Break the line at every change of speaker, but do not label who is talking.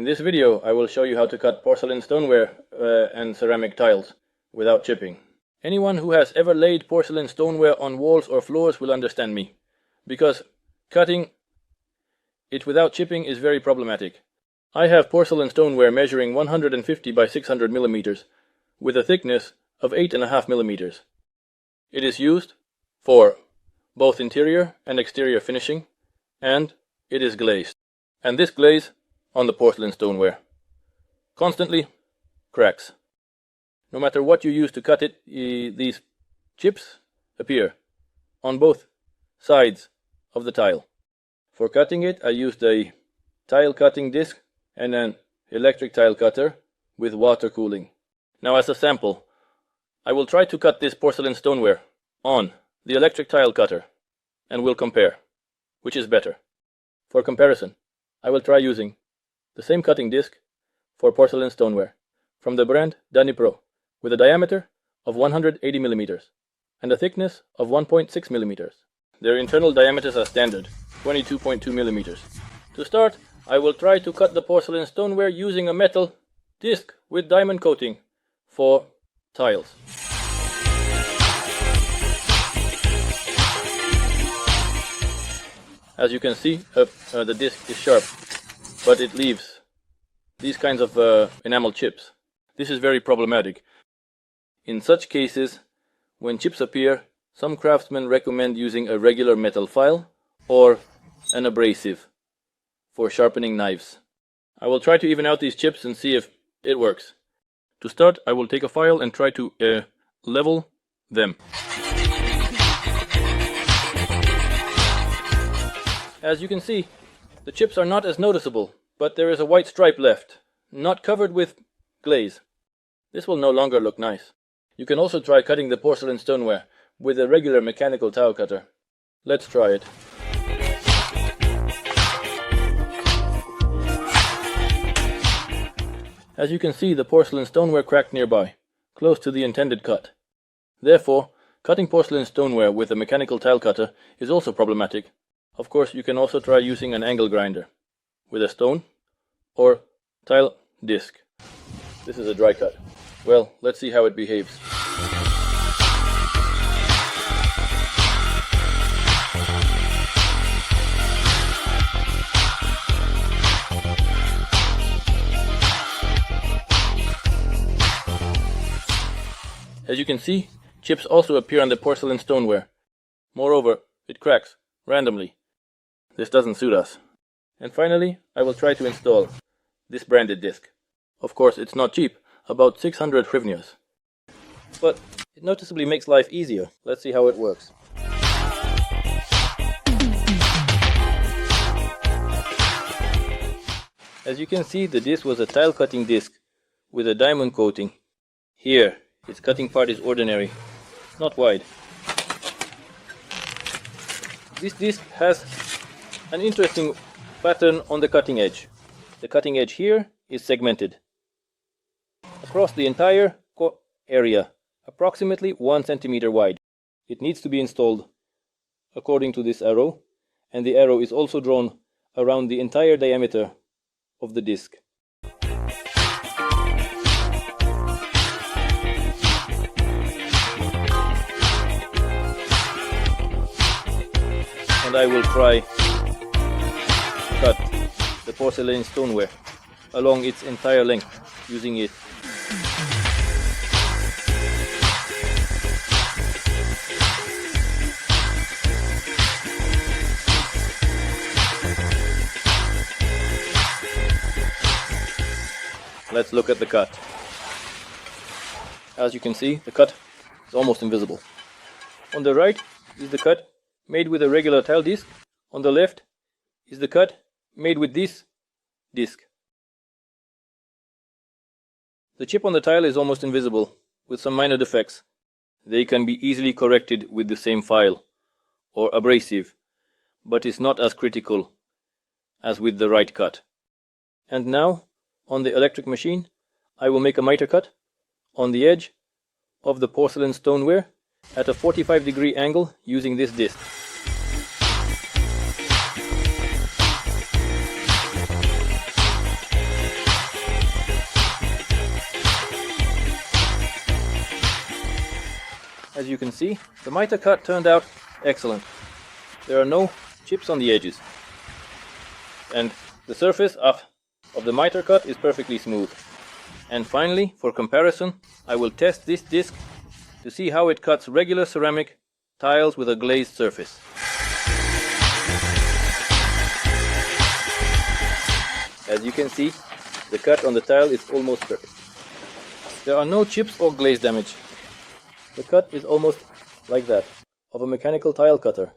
this video I will show you how to cut porcelain stoneware and ceramic tiles without chipping. Anyone who has ever laid porcelain stoneware on walls or floors will understand me, because cutting it without chipping is very problematic. I have porcelain stoneware measuring 150 by 600 millimeters with a thickness of 8.5 millimeters. It is used for both interior and exterior finishing, and it is glazed. And this glaze on the porcelain stoneware constantly cracks. No matter what you use to cut it, these chips appear on both sides of the tile. For cutting it, I used a tile cutting disc and an electric tile cutter with water cooling. Now, as a sample, I will try to cut this porcelain stoneware on the electric tile cutter and we'll compare which is better. For comparison, I will try using the same cutting disc for porcelain stoneware from the brand Dnipro with a diameter of 180 millimeters and a thickness of 1.6 millimeters. Their internal diameters are standard, 22.2 millimeters. To start, I will try to cut the porcelain stoneware using a metal disc with diamond coating for tiles. As you can see, the disc is sharp, but it leaves these kinds of enamel chips. This is very problematic. In such cases, when chips appear, some craftsmen recommend using a regular metal file or an abrasive for sharpening knives. I will try to even out these chips and see if it works. To start, I will take a file and try to level them. As you can see, the chips are not as noticeable, but there is a white stripe left, not covered with glaze. This will no longer look nice. You can also try cutting the porcelain stoneware with a regular mechanical tile cutter. Let's try it. As you can see, the porcelain stoneware cracked nearby, close to the intended cut. Therefore, cutting porcelain stoneware with a mechanical tile cutter is also problematic. Of course, you can also try using an angle grinder with a stone or tile disc. This is a dry cut. Well, let's see how it behaves. As you can see, chips also appear on the porcelain stoneware. Moreover, it cracks randomly. This doesn't suit us. And finally, I will try to install this branded disc. Of course, it's not cheap, about 600 hryvnias. But it noticeably makes life easier. Let's see how it works. As you can see, the disc was a tile cutting disc with a diamond coating. Here, its cutting part is ordinary, not wide. This disc has an interesting pattern on the cutting edge. The cutting edge here is segmented across the entire area, approximately 1 centimeter wide. It needs to be installed according to this arrow, and the arrow is also drawn around the entire diameter of the disc. And I will try to cut the porcelain stoneware along its entire length using it. Let's look at the cut. As you can see, the cut is almost invisible. On the right is the cut made with a regular tile disc. On the left is the cut made with this disc. The chip on the tile is almost invisible, with some minor defects. They can be easily corrected with the same file or abrasive, but is not as critical as with the right cut. And now, on the electric machine, I will make a miter cut on the edge of the porcelain stoneware at a 45-degree angle using this disc. As you can see, the mitre cut turned out excellent. There are no chips on the edges. And the surface of the mitre cut is perfectly smooth. And finally, for comparison, I will test this disc to see how it cuts regular ceramic tiles with a glazed surface. As you can see, the cut on the tile is almost perfect. There are no chips or glaze damage. The cut is almost like that of a mechanical tile cutter.